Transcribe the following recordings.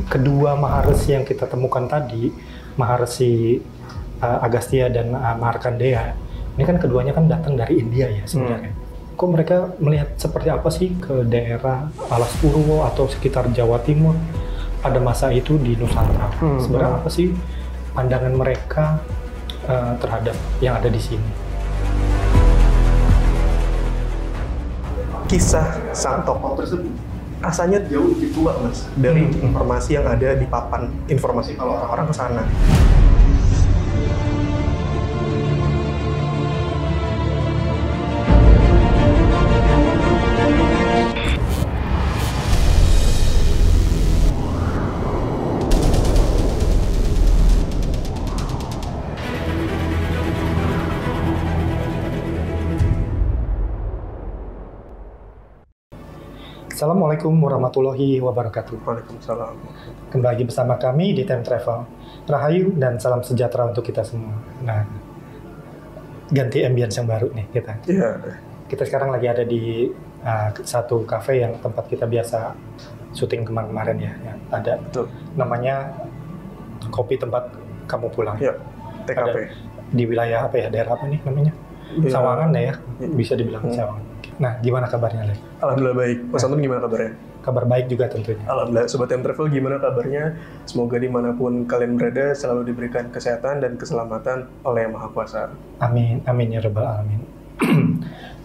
kedua Maharesi yang kita temukan tadi, Maharesi Agastya dan Markandeya, ini kan keduanya kan datang dari India ya sebenarnya. Kok mereka melihat seperti apa sih ke daerah Alas Purwo atau sekitar Jawa Timur pada masa itu di Nusantara? Sebenarnya apa sih pandangan mereka terhadap yang ada di sini? Kisah sang tokoh tersebut rasanya jauh lebih tua, Mas, dari informasi yang ada di papan informasi kalau orang-orang ke sana. Assalamualaikum warahmatullahi wabarakatuh. Waalaikumsalam. Kembali bersama kami di Time Travel. Rahayu dan salam sejahtera untuk kita semua. Nah, ganti ambience yang baru nih kita. Iya. Kita sekarang lagi ada di satu cafe yang tempat kita biasa syuting kemarin ya. Ada. Betul. Namanya Kopi Tempat Kamu Pulang. Iya. TKP. Ada di wilayah apa ya? Daerah apa nih namanya? Ya. Sawangan ya. Bisa dibilang Sawangan. Nah, gimana kabarnya, Le? Alhamdulillah baik. Mas Anton gimana kabarnya? Kabar baik juga tentunya. Alhamdulillah. Sobat Time Travel gimana kabarnya? Semoga dimanapun kalian berada selalu diberikan kesehatan dan keselamatan oleh Yang Maha Kuasa. Amin, amin ya rabbal alamin.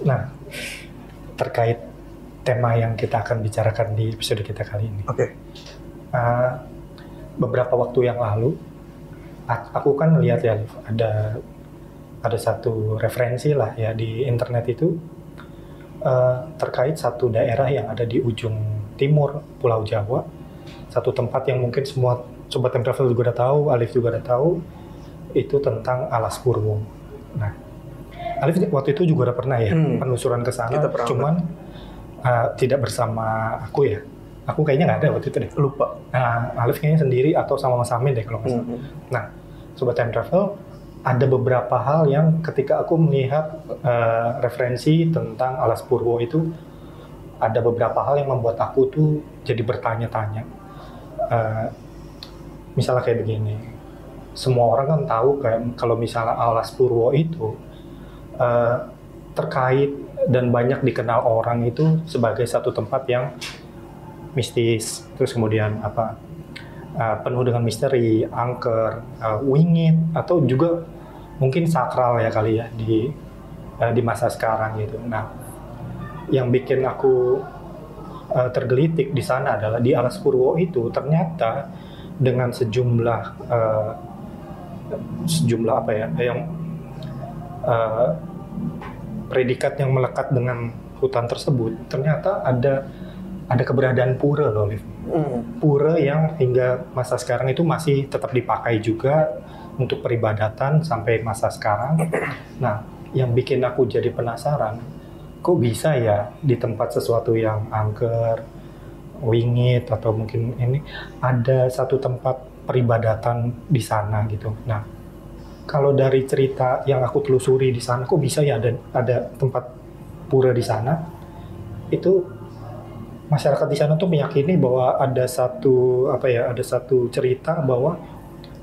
Nah, terkait tema yang kita akan bicarakan di episode kita kali ini. Oke. Beberapa waktu yang lalu, aku kan lihat ya ada satu referensi lah ya di internet itu terkait satu daerah yang ada di ujung timur Pulau Jawa, satu tempat yang mungkin semua sobat Time Travel juga udah tahu, Alif juga udah tahu, itu tentang Alas Purwo. Nah, Alif waktu itu juga udah pernah ya penelusuran ke sana, cuman tidak bersama aku ya. Aku kayaknya nggak ada waktu itu deh. Lupa. Nah, Alif kayaknya sendiri atau sama Mas Amin deh kalau nggak salah. Nah, sobat Time Travel, ada beberapa hal yang ketika aku melihat referensi tentang Alas Purwo itu, ada beberapa hal yang membuat aku tuh jadi bertanya-tanya. Misalnya kayak begini, semua orang kan tahu kayak kalau misalnya Alas Purwo itu terkait dan banyak dikenal orang itu sebagai satu tempat yang mistis, terus kemudian penuh dengan misteri, angker, wingit, atau juga mungkin sakral ya kali ya di masa sekarang gitu. Nah, yang bikin aku tergelitik di sana adalah di Alas Purwo itu ternyata dengan sejumlah apa ya, yang predikat yang melekat dengan hutan tersebut, ternyata ada keberadaan pura loh, Liv. Pura yang hingga masa sekarang itu masih tetap dipakai juga untuk peribadatan sampai masa sekarang. Nah, yang bikin aku jadi penasaran, kok bisa ya di tempat sesuatu yang angker, wingit, atau mungkin ini ada satu tempat peribadatan di sana gitu. Nah, kalau dari cerita yang aku telusuri di sana, kok bisa ya ada tempat pura di sana? Itu masyarakat di sana tuh meyakini bahwa ada satu cerita bahwa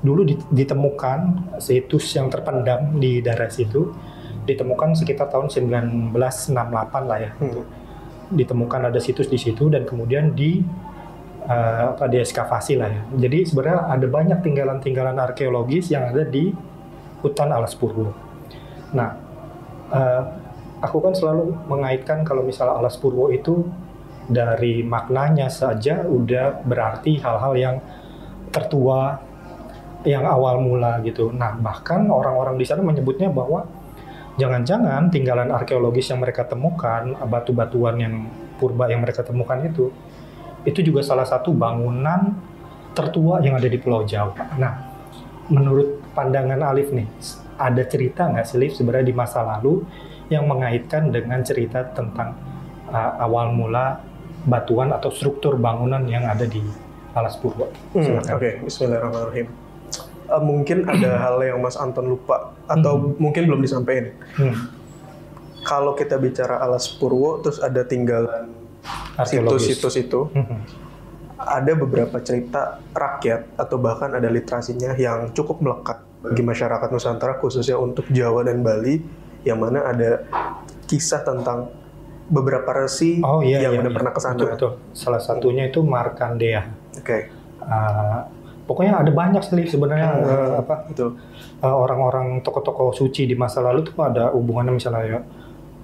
dulu ditemukan situs yang terpendam di daerah situ, ditemukan sekitar tahun 1968 lah ya. Ditemukan ada situs di situ dan kemudian dieskavasi lah ya. Jadi sebenarnya ada banyak tinggalan-tinggalan arkeologis yang ada di hutan Alas Purwo. Nah, aku kan selalu mengaitkan kalau misalnya Alas Purwo itu dari maknanya saja udah berarti hal-hal yang tertua, yang awal mula gitu. Nah, bahkan orang-orang di sana menyebutnya bahwa jangan-jangan tinggalan arkeologis yang mereka temukan, batu-batuan yang purba yang mereka temukan itu juga salah satu bangunan tertua yang ada di Pulau Jawa. Nah, menurut pandangan Alif nih, ada cerita nggak sih, Alif, sebenarnya di masa lalu yang mengaitkan dengan cerita tentang awal mula batuan atau struktur bangunan yang ada di Alas Purwo? Oke, bismillahirrahmanirrahim. Mungkin ada hal yang Mas Anton lupa atau mungkin belum disampaikan. Kalau kita bicara Alas Purwo, terus ada tinggalan situs-situs itu, ada beberapa cerita rakyat atau bahkan ada literasinya yang cukup melekat bagi masyarakat Nusantara, khususnya untuk Jawa dan Bali, yang mana ada kisah tentang beberapa resi yang udah pernah ke sana. Betul. Salah satunya itu Markandeya. Oke. Pokoknya ada banyak sekali sebenarnya orang-orang tokoh-tokoh suci di masa lalu tuh ada hubungannya, misalnya ya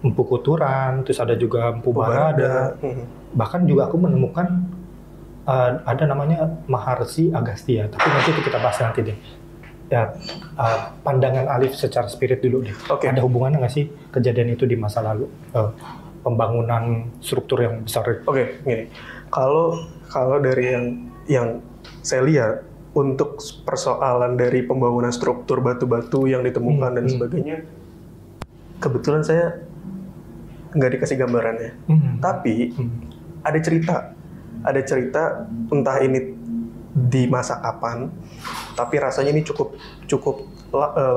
Empu Kuturan, terus ada juga Empu Barada. Bahkan juga aku menemukan ada namanya Maharsi Agastya, tapi nanti itu kita bahas nanti deh. Ya, pandangan Alif secara spirit dulu deh. Ada hubungannya nggak sih kejadian itu di masa lalu? Pembangunan struktur yang besar. Gini. Kalau dari yang saya lihat, untuk persoalan dari pembangunan struktur batu-batu yang ditemukan dan sebagainya, kebetulan saya nggak dikasih gambarannya. Tapi ada cerita entah ini di masa kapan, tapi rasanya ini cukup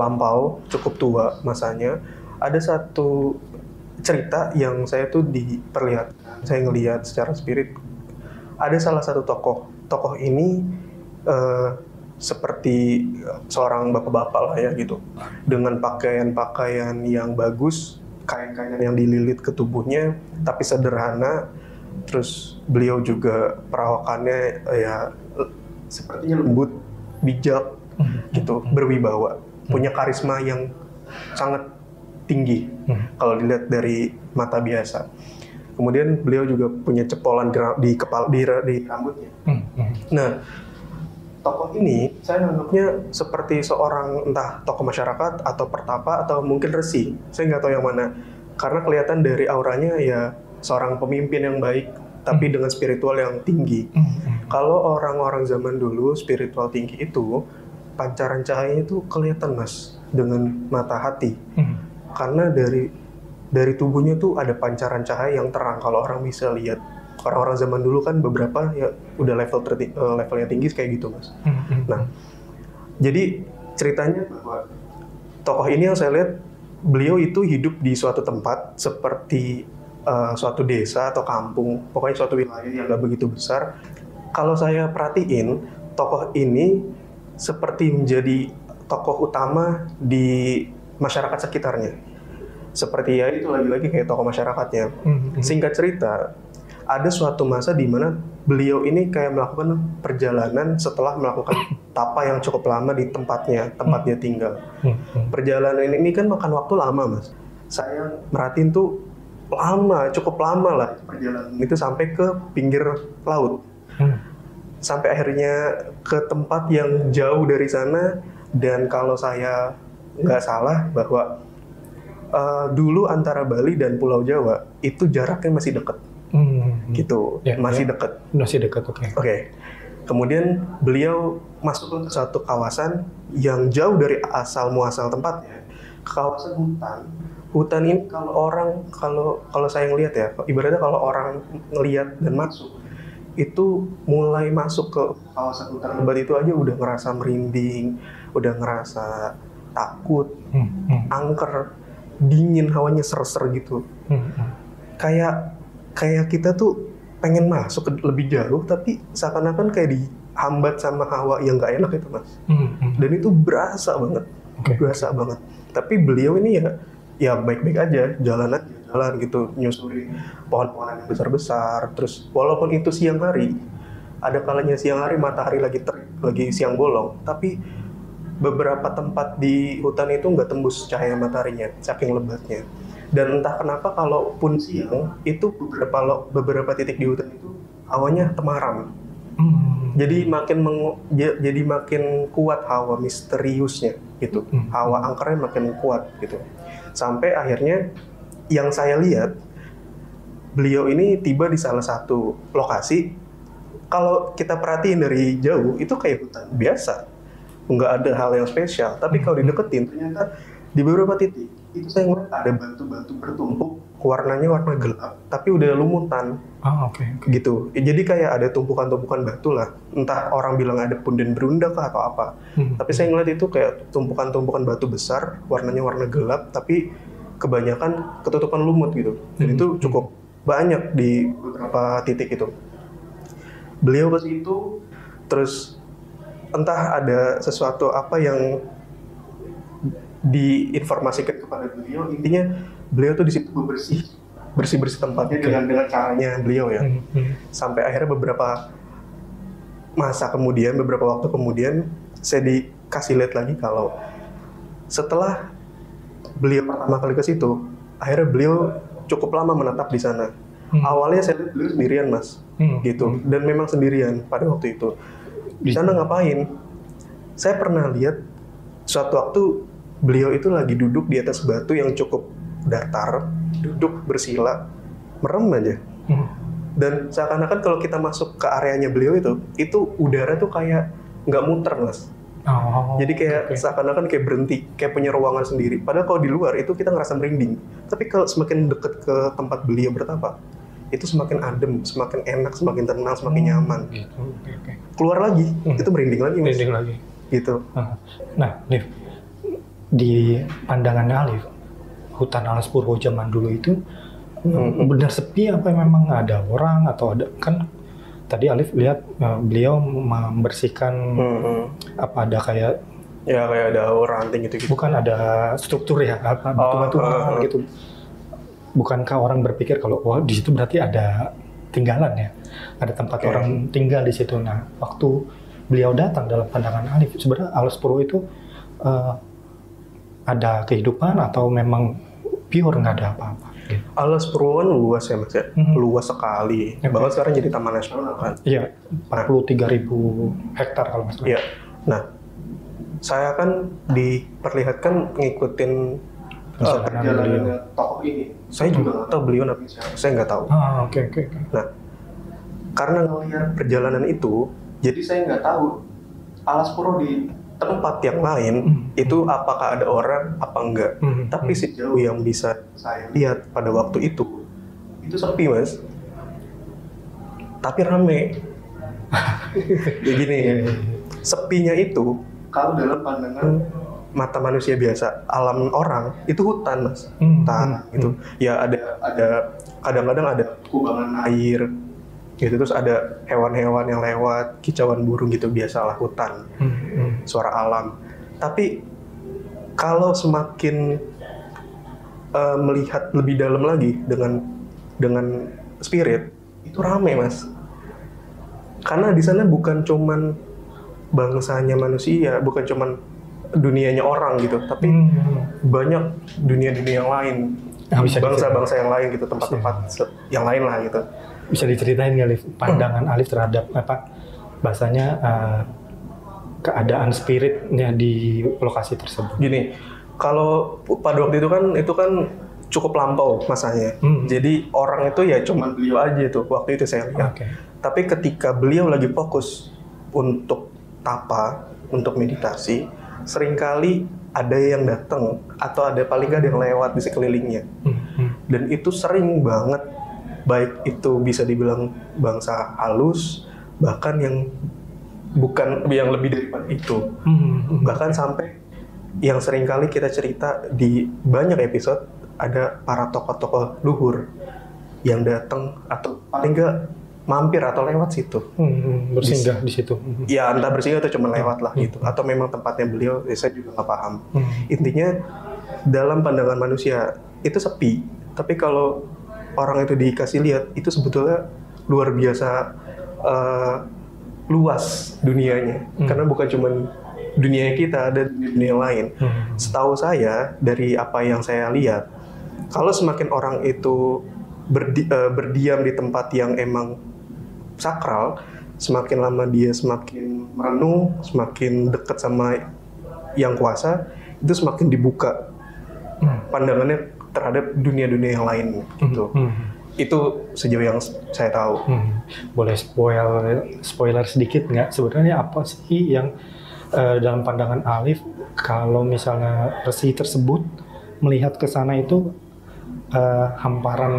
lampau, cukup tua masanya. Ada satu cerita yang saya tuh diperlihatkan, saya ngelihat secara spirit, ada salah satu tokoh ini seperti seorang bapak-bapak lah ya gitu, dengan pakaian-pakaian yang bagus, kain-kain yang dililit ke tubuhnya, tapi sederhana. Terus beliau juga perawakannya ya sepertinya lembut, bijak gitu, berwibawa, punya karisma yang sangat tinggi kalau dilihat dari mata biasa. Kemudian beliau juga punya cepolan di kepala, di rambutnya. Nah, tokoh ini saya anggapnya seperti seorang entah tokoh masyarakat atau pertapa atau mungkin resi. Saya nggak tahu yang mana, karena kelihatan dari auranya ya seorang pemimpin yang baik, tapi dengan spiritual yang tinggi. Kalau orang-orang zaman dulu spiritual tinggi itu, pancaran cahayanya itu kelihatan Mas, dengan mata hati. Karena dari tubuhnya tuh ada pancaran cahaya yang terang. Kalau orang bisa lihat, orang-orang zaman dulu kan beberapa ya udah levelnya tinggi kayak gitu Mas. Nah, jadi ceritanya bahwa tokoh ini yang saya lihat, beliau itu hidup di suatu tempat seperti suatu desa atau kampung, pokoknya suatu wilayah yang nggak begitu besar. Kalau saya perhatiin, tokoh ini seperti menjadi tokoh utama di masyarakat sekitarnya. Seperti ya itu lagi-lagi kayak tokoh masyarakatnya. Singkat cerita, ada suatu masa di mana beliau ini kayak melakukan perjalanan setelah melakukan tapa yang cukup lama di tempat dia tinggal. Perjalanan ini kan makan waktu lama Mas. Saya merhatiin tuh cukup lama lah perjalanan itu sampai ke pinggir laut. Sampai akhirnya ke tempat yang jauh dari sana, dan kalau saya nggak salah bahwa dulu antara Bali dan Pulau Jawa itu jaraknya masih dekat. Gitu, masih dekat. Oke. Kemudian beliau masuk ke satu kawasan yang jauh dari asal muasal tempatnya, kawasan hutan. Hutan ini kalau saya ngelihat ya, ibaratnya kalau orang ngelihat dan masuk, itu mulai masuk ke kawasan hutan lebat itu aja udah ngerasa merinding, udah ngerasa takut, angker, dingin, hawanya ser-ser gitu. Kayak kita tuh pengen masuk lebih jauh, tapi seakan-akan kayak dihambat sama hawa yang nggak enak itu Mas. Dan itu berasa banget. Tapi beliau ini ya baik-baik aja, jalan gitu, nyusuri pohon-pohonan yang besar-besar. Terus walaupun itu siang hari, ada kalanya siang hari matahari lagi siang bolong, tapi beberapa tempat di hutan itu nggak tembus cahaya mataharinya, saking lebatnya. Dan entah kenapa kalaupun siang, itu beberapa titik di hutan itu hawanya temaram. Jadi makin kuat hawa misteriusnya gitu. Hawa angkernya makin kuat gitu. Sampai akhirnya yang saya lihat, beliau ini tiba di salah satu lokasi. Kalau kita perhatiin dari jauh, itu kayak hutan biasa. Nggak ada hal yang spesial. Tapi kalau dideketin, ternyata di beberapa titik, itu saya ngeliat ada batu-batu bertumpuk, warnanya warna gelap, tapi udah lumutan. Gitu. Jadi kayak ada tumpukan-tumpukan batu lah. Entah orang bilang ada punden berunda kah atau apa. Tapi saya ngeliat itu kayak tumpukan-tumpukan batu besar, warnanya warna gelap, tapi kebanyakan ketutupan lumut gitu. Dan itu cukup banyak di beberapa titik itu. beliau ke situ, terus entah ada sesuatu apa yang diinformasikan kepada beliau, intinya beliau tuh di situ bersih tempatnya dengan caranya beliau ya. Sampai akhirnya beberapa waktu kemudian saya dikasih lihat lagi kalau setelah beliau pertama kali ke situ, akhirnya beliau cukup lama menetap di sana. Awalnya saya lihat beliau sendirian mas, gitu, dan memang sendirian pada waktu itu. Di sana ngapain? Saya pernah lihat suatu waktu beliau itu lagi duduk di atas batu yang cukup datar, duduk bersila, merem aja. Dan seakan-akan kalau kita masuk ke areanya beliau itu udara tuh kayak nggak muter mas. Jadi kayak seakan-akan kayak berhenti, kayak punya ruangan sendiri. Padahal kalau di luar itu kita ngerasa merinding. Tapi kalau semakin deket ke tempat beliau bertapa, itu semakin adem, semakin enak, semakin tenang, semakin nyaman. Gitu. Keluar lagi, itu merinding lagi mas. Merinding lagi. Gitu. Nah, Liv, di pandangan Alif, hutan Alas Purwo zaman dulu itu benar sepi apa memang ada orang atau ada, kan tadi Alif lihat beliau membersihkan apa ada kayak ada ranting gitu. Bukan ada struktur ya, apa batu-batuan gitu. Bukankah orang berpikir kalau wah di situ berarti ada tinggalan ya, ada tempat orang tinggal di situ. Nah, waktu beliau datang dalam pandangan Alif, sebenarnya Alas Purwo itu ada kehidupan atau memang pure nggak ada apa-apa? Gitu. Alas Purwo kan luas ya mas ya, luas sekali. Bahkan sekarang jadi taman nasional kan. Iya, 43.000 hektar kalau nggak salah. Iya. Nah, saya kan diperlihatkan ngikutin perjalanan tokoh ini. Saya juga nggak tahu beliau namanya siapa. Saya nggak tahu. Oke. Nah, karena ngelihat perjalanan itu, jadi saya nggak tahu Alas Purwo di tempat yang lain itu apakah ada orang apa enggak. Tapi sejauh yang bisa saya lihat pada waktu itu sepi mas, tapi rame. Ya gini, sepinya itu kalau dalam pandangan mata manusia biasa, alam orang itu hutan mas, hutan gitu. Ya ada kadang-kadang ada kubangan air gitu, terus ada hewan-hewan yang lewat, kicauan burung gitu, biasalah hutan, suara alam. Tapi kalau semakin melihat lebih dalam lagi dengan spirit, itu rame mas. Karena di sana bukan cuman bangsanya manusia, bukan cuman dunianya orang gitu, tapi banyak dunia-dunia yang lain, bangsa-bangsa yang lain gitu, tempat-tempat yang lain lah gitu. Bisa diceritain nggak, Alif, pandangan Alif terhadap apa bahasanya keadaan spiritnya di lokasi tersebut? Gini, kalau pada waktu itu kan cukup lampau masanya. Jadi orang itu ya cuma beliau aja tuh waktu itu saya lihat. Tapi ketika beliau lagi fokus untuk tapa, untuk meditasi, seringkali ada yang datang atau ada paling nggak yang lewat di sekelilingnya. Dan itu sering banget. Baik itu bisa dibilang bangsa halus, bahkan yang bukan, yang lebih daripada itu. Bahkan sampai yang seringkali kita cerita di banyak episode, ada para tokoh-tokoh luhur yang datang atau paling nggak mampir atau lewat situ. Bersinggah di situ. Ya entah bersinggah atau cuma lewat lah gitu. Atau memang tempatnya beliau, saya juga nggak paham. Intinya dalam pandangan manusia itu sepi. Tapi kalau orang itu dikasih lihat, itu sebetulnya luar biasa luas dunianya. Karena bukan cuma dunia kita, ada dunia lain. Setahu saya, dari apa yang saya lihat, kalau semakin orang itu berdiam di tempat yang emang sakral, semakin lama dia semakin merenung, semakin dekat sama yang kuasa, itu semakin dibuka pandangannya terhadap dunia-dunia yang lain gitu. Itu sejauh yang saya tahu. Boleh spoiler sedikit nggak? Sebenarnya apa sih yang dalam pandangan Alif, kalau misalnya resi tersebut melihat ke sana itu hamparan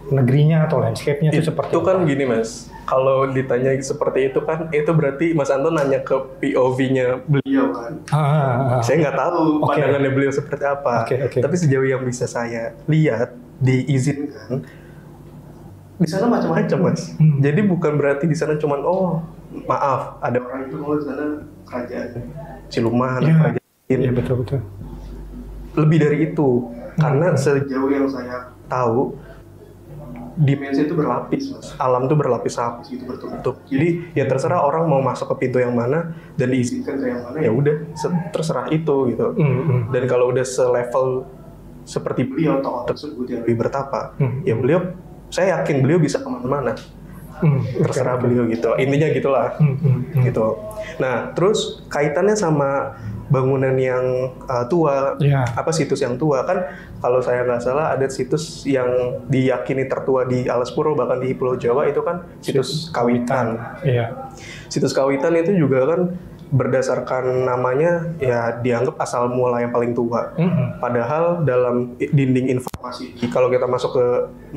negerinya atau landscape-nya itu seperti itu kan apa? Gini mas, kalau ditanya seperti itu kan, itu berarti Mas Anton nanya ke POV-nya beliau kan. Saya nggak tahu pandangannya beliau seperti apa. Tapi sejauh yang bisa saya lihat, diizinkan, di sana macam-macam mas. Jadi bukan berarti di sana cuman oh maaf ada orang itu di sana kerajaan siluman, kerajaan. Iya betul. Lebih dari itu, karena sejauh yang saya tahu dimensi itu berlapis mas. Alam itu berlapis-lapis gitu bertutup. Jadi ya terserah orang mau masuk ke pintu yang mana dan diizinkan ke yang mana ya udah terserah itu gitu. Dan kalau udah selevel seperti beliau tokoh tersebut yang lebih bertapa, ya beliau saya yakin beliau bisa kemana-mana. Terserah beliau gitu. Intinya gitulah. Gitu. Nah, terus kaitannya sama bangunan yang tua, apa situs yang tua kan? Kalau saya nggak salah ada situs yang diyakini tertua di Alas Purwo bahkan di Pulau Jawa itu kan situs Kawitan. Situs Kawitan itu juga kan berdasarkan namanya ya dianggap asal mula yang paling tua. Padahal dalam dinding informasi kalau kita masuk ke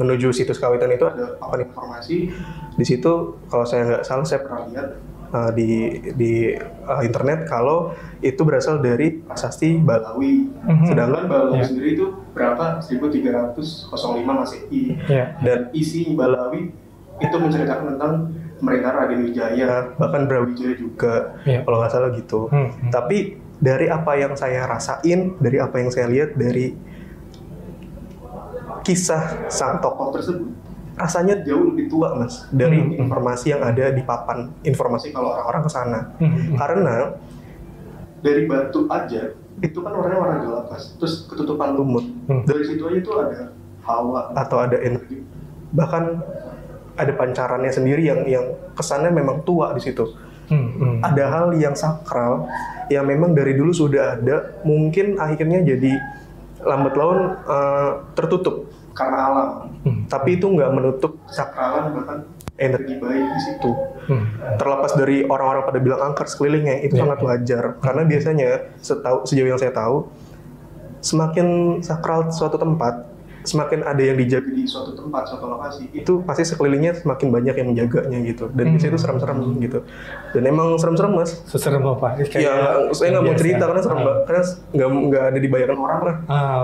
menuju situs Kawitan itu ada papan informasi. Di situ kalau saya nggak salah saya pernah lihat di internet kalau itu berasal dari prasasti Balawi. Sedangkan Balawi sendiri itu berapa? 1305 Masehi. Dan isi Balawi itu menceritakan tentang pemerintahan Raden Wijaya, bahkan Brawijaya juga, kalau nggak salah gitu. Tapi dari apa yang saya rasain, dari apa yang saya lihat, dari kisah sang tokoh tersebut, rasanya jauh lebih tua mas, dari informasi yang ada di papan informasi kalau orang-orang ke sana. Karena dari batu aja, itu kan warna gelap mas, terus ketutupan lumut. Dari situ aja tuh ada hawa atau ada energi, bahkan ada pancarannya sendiri yang kesannya memang tua di situ. Ada hal yang sakral yang memang dari dulu sudah ada, mungkin akhirnya jadi lambat laun tertutup karena alam. Tapi itu nggak menutup sakralan bahkan energi baik di situ. Terlepas dari orang-orang pada bilang angker sekelilingnya, itu sangat wajar. Karena biasanya sejauh yang saya tahu, semakin sakral suatu tempat, semakin ada yang dijaga di suatu tempat, suatu lokasi, itu pasti sekelilingnya semakin banyak yang menjaganya gitu. Dan di situ serem-serem gitu. Dan emang serem-serem mas. Serem apa? Ya, saya nggak mau cerita karena serem banget. Karena nggak ada dibayangkan orang lah.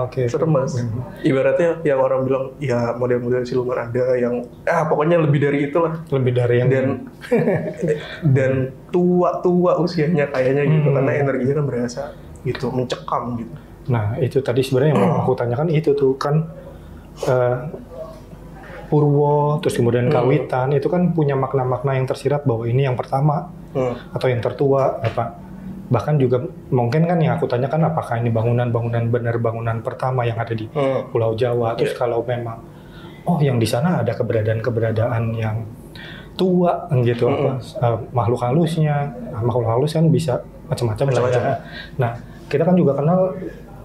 Serem mas. Ibaratnya yang orang bilang, ya model-model siluman ada yang, pokoknya lebih dari itulah. Lebih dari yang dan tua usianya kayaknya gitu. Karena energinya kan berasa gitu, mencekam gitu. Nah itu tadi sebenarnya yang mau aku tanyakan itu tuh kan Purwo, terus kemudian Kawitan, itu kan punya makna-makna yang tersirat bahwa ini yang pertama atau yang tertua, apa. Bahkan juga mungkin kan yang aku tanyakan apakah ini bangunan-bangunan benar bangunan pertama yang ada di Pulau Jawa. Terus kalau memang yang di sana ada keberadaan yang tua gitu, makhluk halusnya, makhluk halus kan bisa macam-macam lah ya. Nah kita kan juga kenal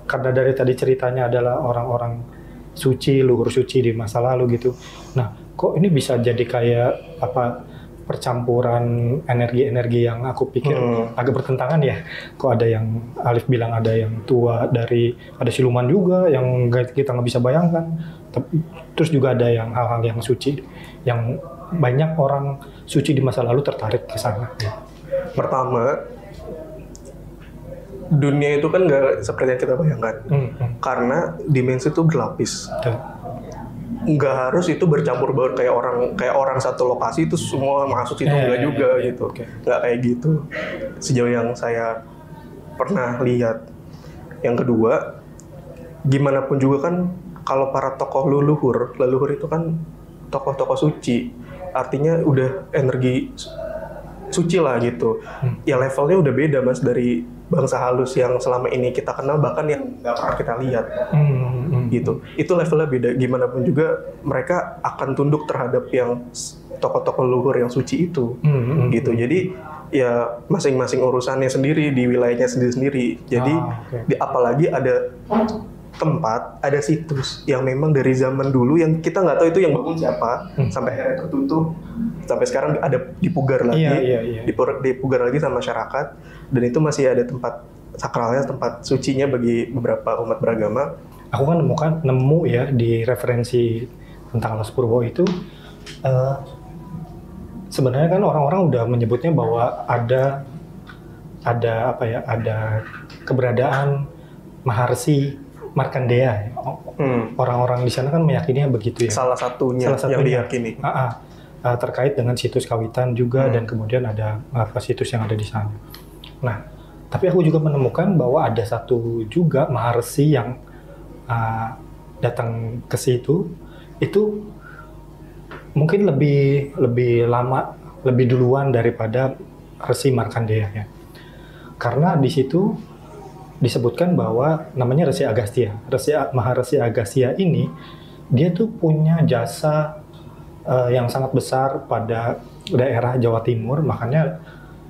karena dari tadi ceritanya adalah orang-orang suci, luhur suci di masa lalu gitu. Nah, kok ini bisa jadi kayak percampuran energi-energi yang aku pikir agak bertentangan ya. Kok ada yang Alif bilang ada yang tua ada siluman juga yang kita nggak bisa bayangkan. Terus juga ada yang hal-hal yang suci yang banyak orang suci di masa lalu tertarik ke sana. Pertama, dunia itu kan nggak seperti yang kita bayangkan, karena dimensi itu berlapis. Nggak harus itu bercampur baur kayak orang satu lokasi itu semua masuk situ, nggak juga gitu. Nggak kayak gitu. Sejauh yang saya pernah lihat. Yang kedua, gimana pun juga kan kalau para tokoh leluhur itu kan tokoh-tokoh suci, artinya udah energi suci lah gitu. Ya levelnya udah beda mas dari bangsa halus yang selama ini kita kenal, bahkan yang nggak pernah kita lihat gitu. Itu levelnya beda. Gimana pun juga mereka akan tunduk terhadap yang tokoh-tokoh leluhur yang suci itu gitu. Jadi ya masing-masing urusannya sendiri di wilayahnya sendiri-sendiri. Jadi apalagi ada tempat, ada situs yang memang dari zaman dulu yang kita nggak tahu itu yang bangun siapa, sampai akhirnya tertutup, sampai sekarang ada dipugar lagi, dipugar lagi sama masyarakat, dan itu masih ada tempat sakralnya, tempat sucinya bagi beberapa umat beragama. Aku kan nemu ya di referensi tentang Alas Purwo itu, sebenarnya kan orang-orang udah menyebutnya bahwa ada keberadaan Maharsi Markandeya. Orang-orang di sana kan meyakininya begitu ya. Salah satunya yang diyakini. Terkait dengan situs kawitan juga dan kemudian ada situs yang ada di sana. Nah, tapi aku juga menemukan bahwa ada satu juga Maharsi yang datang ke situ itu mungkin lebih lama, lebih duluan daripada Resi Markandeya ya. Karena di situ disebutkan bahwa namanya Resi Agastya. Maharsi Agastya ini dia tuh punya jasa yang sangat besar pada daerah Jawa Timur, makanya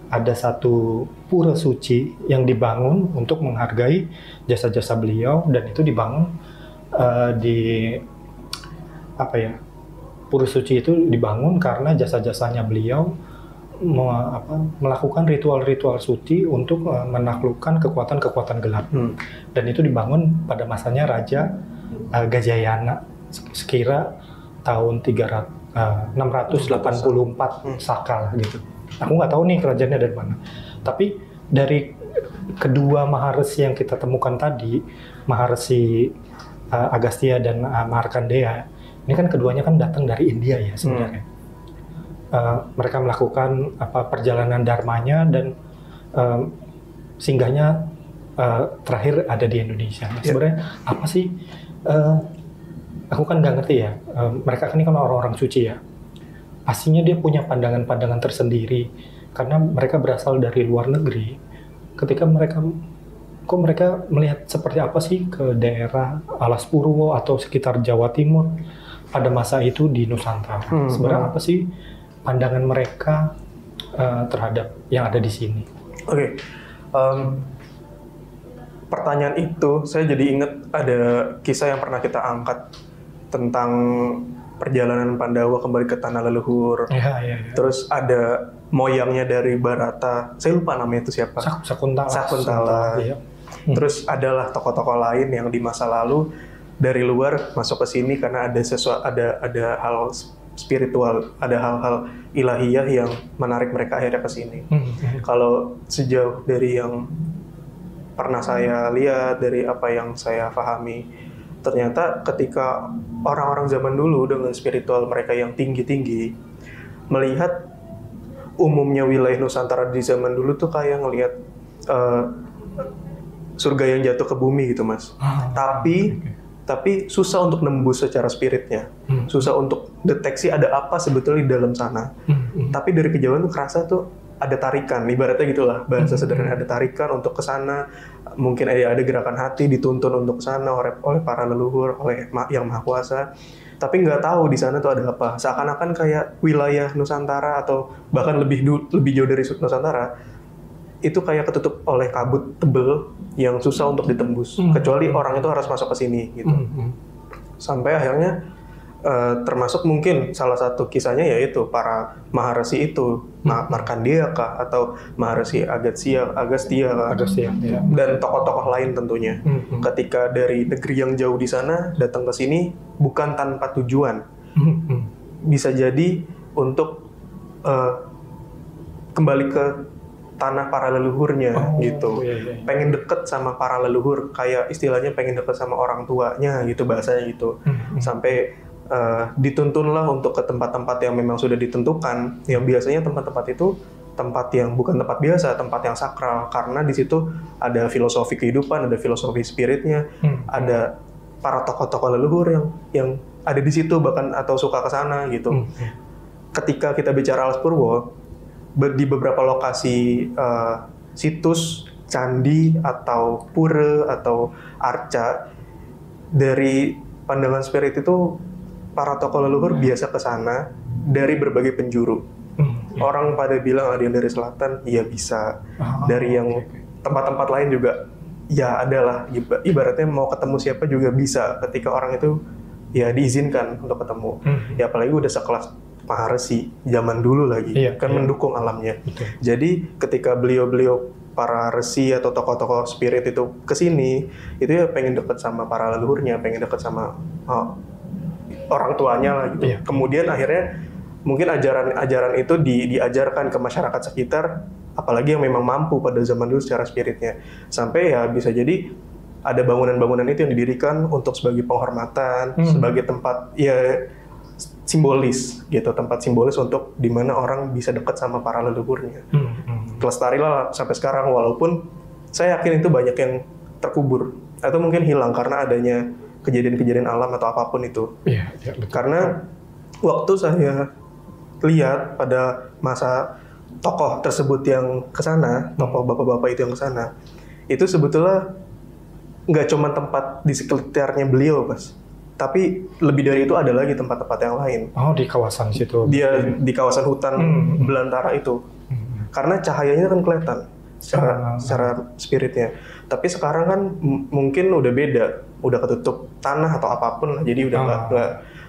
ada satu pura suci yang dibangun untuk menghargai jasa-jasa beliau, dan itu dibangun pura suci itu dibangun karena jasa-jasanya beliau melakukan ritual-ritual suci untuk menaklukkan kekuatan-kekuatan gelap. Dan itu dibangun pada masanya Raja Gajayana sekira tahun 684 Saka lah gitu. Aku nggak tahu nih kerajaannya dari mana. Tapi dari kedua Maharsi yang kita temukan tadi, Maharsi Agastya dan Markandeya, ini kan keduanya kan datang dari India ya sebenarnya. Mereka melakukan perjalanan dharmanya dan singgahnya terakhir ada di Indonesia. Nah, sebenarnya apa sih? Aku kan nggak ngerti ya. Mereka kan ini kan orang-orang suci ya. Pastinya dia punya pandangan-pandangan tersendiri karena mereka berasal dari luar negeri. Ketika mereka melihat seperti apa sih ke daerah Alas Purwo atau sekitar Jawa Timur pada masa itu di Nusantara. Sebenarnya apa sih pandangan mereka terhadap yang ada di sini? Oke. Pertanyaan itu saya jadi ingat ada kisah yang pernah kita angkat tentang perjalanan Pandawa kembali ke tanah leluhur. Ya. Terus ada moyangnya dari Barata. Saya lupa namanya itu siapa. Sakuntala. Iya. Terus adalah tokoh-tokoh lain yang di masa lalu dari luar masuk ke sini karena ada hal spiritual, ada hal-hal ilahiyah yang menarik mereka akhirnya ke sini. Kalau sejauh dari yang pernah saya lihat, dari apa yang saya pahami, ternyata ketika orang-orang zaman dulu dengan spiritual mereka yang tinggi-tinggi melihat umumnya wilayah Nusantara di zaman dulu tuh kayak ngelihat surga yang jatuh ke bumi gitu, Mas. Tapi susah untuk nembus secara spiritnya, susah untuk deteksi ada apa sebetulnya di dalam sana. Tapi dari kejauhan tuh kerasa tuh ada tarikan, ibaratnya gitulah bahasa sederhana, ada tarikan untuk ke sana. Mungkin ada gerakan hati dituntun untuk ke sana oleh para leluhur, oleh yang maha kuasa. Tapi nggak tahu di sana tuh ada apa. Seakan-akan kayak wilayah Nusantara atau bahkan lebih jauh dari Nusantara itu kayak ketutup oleh kabut tebel yang susah untuk ditembus. Kecuali orang itu harus masuk ke sini gitu. Sampai akhirnya termasuk mungkin salah satu kisahnya yaitu para Maharsi itu, Markandeya kah atau Maharsi Agastya kah, ya. Dan tokoh-tokoh lain tentunya. Ketika dari negeri yang jauh di sana datang ke sini bukan tanpa tujuan, bisa jadi untuk kembali ke tanah para leluhurnya gitu. Pengen deket sama para leluhur, kayak istilahnya pengen deket sama orang tuanya gitu bahasanya gitu. Sampai dituntunlah untuk ke tempat-tempat yang memang sudah ditentukan, yang biasanya tempat-tempat itu tempat yang bukan tempat biasa, tempat yang sakral, karena di situ ada filosofi kehidupan, ada filosofi spiritnya, ada para tokoh-tokoh leluhur yang ada di situ bahkan atau suka ke sana gitu. Ketika kita bicara Alas Purwo, di beberapa lokasi situs candi atau pura atau arca, dari pandangan spirit itu para tokoh leluhur biasa ke sana dari berbagai penjuru. Orang pada bilang ada yang dari selatan, ya bisa. Dari yang tempat-tempat lain juga, ya adalah. Ibaratnya mau ketemu siapa juga bisa ketika orang itu ya diizinkan untuk ketemu. Ya apalagi udah sekelas Maharsi zaman dulu lagi, mendukung alamnya. Jadi ketika beliau-beliau para resi atau tokoh-tokoh spirit itu kesini, itu ya pengen deket sama para leluhurnya, pengen deket sama orang tuanya lah gitu. Kemudian akhirnya mungkin ajaran itu diajarkan ke masyarakat sekitar, apalagi yang memang mampu pada zaman dulu secara spiritnya. Sampai ya bisa jadi ada bangunan-bangunan itu yang didirikan untuk sebagai penghormatan, sebagai tempat ya simbolis gitu, tempat simbolis untuk dimana orang bisa dekat sama para leluhurnya. Kelestarilah sampai sekarang, walaupun saya yakin itu banyak yang terkubur atau mungkin hilang karena adanya kejadian-kejadian alam atau apapun itu. Iya, betul. Karena waktu saya lihat pada masa tokoh tersebut yang ke sana, tokoh bapak-bapak itu yang ke sana, itu sebetulnya nggak cuma tempat di sekitarnya beliau, Mas. Tapi lebih dari itu ada lagi tempat-tempat yang lain. Oh, di kawasan situ. Dia di kawasan hutan belantara itu. Karena cahayanya kan kelihatan secara spiritnya. Tapi sekarang kan mungkin udah beda, udah ketutup tanah atau apapun, jadi udah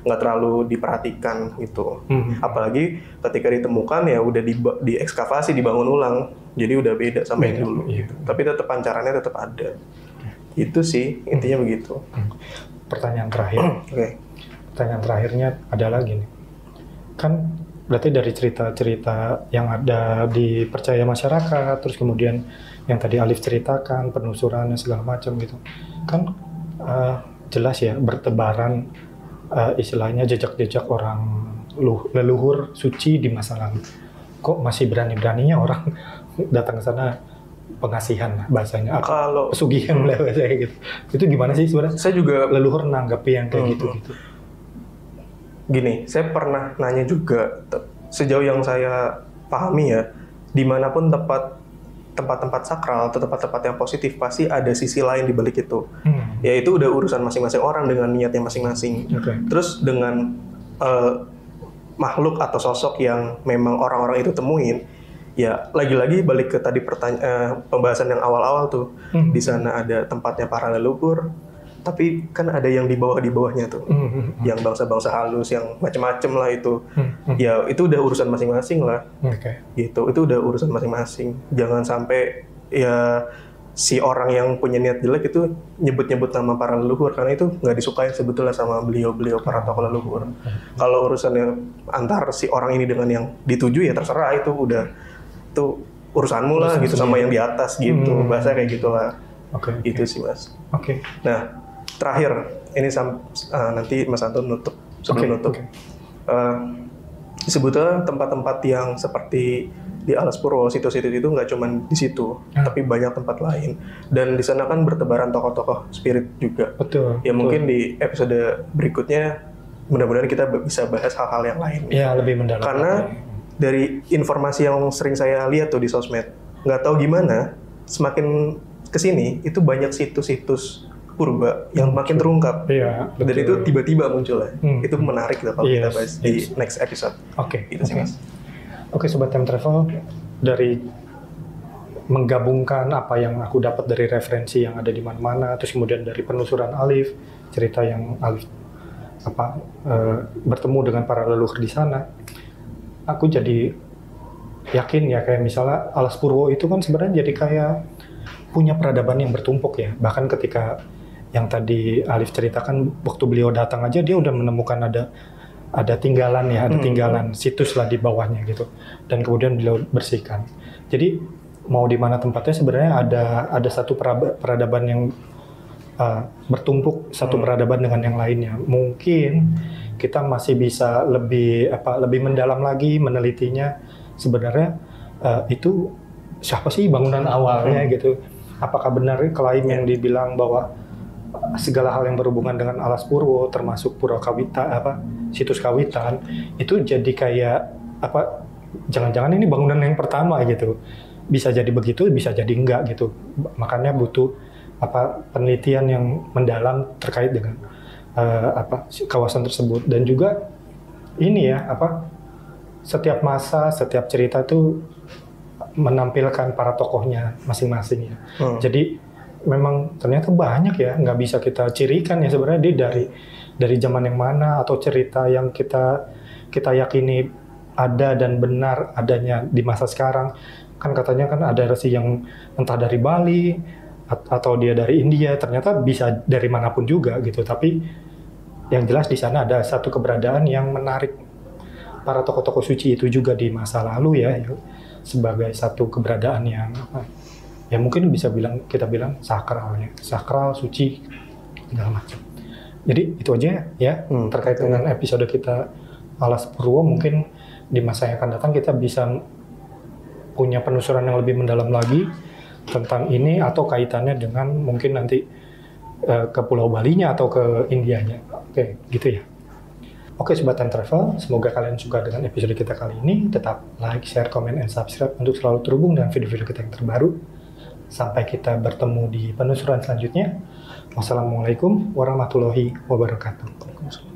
nggak terlalu diperhatikan gitu. Apalagi ketika ditemukan ya udah diekskavasi, dibangun ulang, jadi udah beda sama yang dulu. Gitu. Tapi tetap pancarannya tetap ada. Itu sih intinya begitu. Pertanyaan terakhir. Pertanyaan terakhirnya ada lagi nih. Kan berarti dari cerita-cerita yang ada dipercaya masyarakat, terus kemudian yang tadi Alif ceritakan, penelusurannya segala macam gitu, kan jelas ya bertebaran istilahnya jejak-jejak orang leluhur suci di masa lalu. Kok masih berani-beraninya orang datang ke sana, pengasihan bahasanya, kalau pesugihan lah bahasanya gitu. Itu gimana sih sebenarnya? Saya juga leluhur nanggapi yang kayak gitu. Gini, saya pernah nanya juga, sejauh yang saya pahami ya, dimanapun tempat-tempat sakral atau tempat-tempat yang positif pasti ada sisi lain di balik itu. Ya itu udah urusan masing-masing orang dengan niatnya masing-masing. Terus dengan makhluk atau sosok yang memang orang-orang itu temuin, ya lagi-lagi balik ke tadi pembahasan yang awal-awal tuh, di sana ada tempatnya para leluhur. Tapi kan ada yang di bawahnya tuh, yang bangsa-bangsa halus, yang macem-macem lah itu. Ya itu udah urusan masing-masing lah. Gitu, itu udah urusan masing-masing. Jangan sampai ya si orang yang punya niat jelek itu nyebut-nyebut nama para leluhur, karena itu nggak disukai sebetulnya sama beliau-beliau para tokoh leluhur. Kalau urusannya antar si orang ini dengan yang dituju ya terserah, itu udah itu urusanmu lah gitu sama yang di atas gitu. Bahasa kayak gitulah. Itu sih, Mas. Nah, terakhir, ini nanti Mas Anton nutup, sebelum nutup. Sebetulnya tempat-tempat yang seperti di Alas Purwo, situs-situs itu nggak cuma di situ, tapi banyak tempat lain. Dan di sana kan bertebaran tokoh-tokoh spirit juga. Mungkin di episode berikutnya, mudah-mudahan kita bisa bahas hal-hal yang lain. Ya, lebih mendalam. Karena dari informasi yang sering saya lihat tuh di sosmed, nggak tahu gimana, semakin kesini itu banyak situs-situs purba yang makin terungkap. Dan itu tiba-tiba muncul ya. Itu menarik kalau kita bahas di next episode. Itu sih, Mas. Sobat Time Travel, dari menggabungkan apa yang aku dapat dari referensi yang ada di mana-mana, terus kemudian dari penelusuran Alif, cerita yang Alif bertemu dengan para leluhur di sana, aku jadi yakin ya, kayak misalnya Alas Purwo itu kan sebenarnya jadi kayak punya peradaban yang bertumpuk ya. Bahkan ketika yang tadi Alif ceritakan, waktu beliau datang aja dia udah menemukan ada tinggalan ya, ada tinggalan situs lah di bawahnya gitu. Dan kemudian beliau bersihkan. Jadi mau di mana tempatnya sebenarnya ada satu peradaban yang bertumpuk, satu peradaban dengan yang lainnya. Mungkin kita masih bisa lebih mendalam lagi menelitinya sebenarnya itu siapa sih bangunan awalnya gitu. Apakah benar klaim yang dibilang bahwa segala hal yang berhubungan dengan Alas Purwo, termasuk Pura Kawita, situs Kawitan, itu jadi kayak jangan-jangan ini bangunan yang pertama gitu. Bisa jadi begitu, bisa jadi enggak gitu. Makanya butuh penelitian yang mendalam terkait dengan kawasan tersebut. Dan juga ini ya, setiap masa, setiap cerita itu menampilkan para tokohnya masing-masing ya. Jadi memang ternyata banyak ya, nggak bisa kita cirikan ya sebenarnya dia dari zaman yang mana, atau cerita yang kita yakini ada dan benar adanya di masa sekarang. Kan katanya kan ada resi yang entah dari Bali atau dia dari India, ternyata bisa dari manapun juga gitu. Tapi yang jelas di sana ada satu keberadaan yang menarik para tokoh-tokoh suci itu juga di masa lalu ya, sebagai satu keberadaan yang ya mungkin kita bilang sakral, suci, segala macam. Jadi itu aja ya terkait dengan episode kita Alas Purwo. Mungkin di masa yang akan datang kita bisa punya penelusuran yang lebih mendalam lagi tentang ini, atau kaitannya dengan mungkin nanti ke Pulau Balinya atau ke Indianya. Oke, gitu ya. Oke Sobat Time Travel, semoga kalian suka dengan episode kita kali ini. Tetap like, share, comment, and subscribe untuk selalu terhubung dengan video-video kita yang terbaru. Sampai kita bertemu di penelusuran selanjutnya. Wassalamualaikum warahmatullahi wabarakatuh.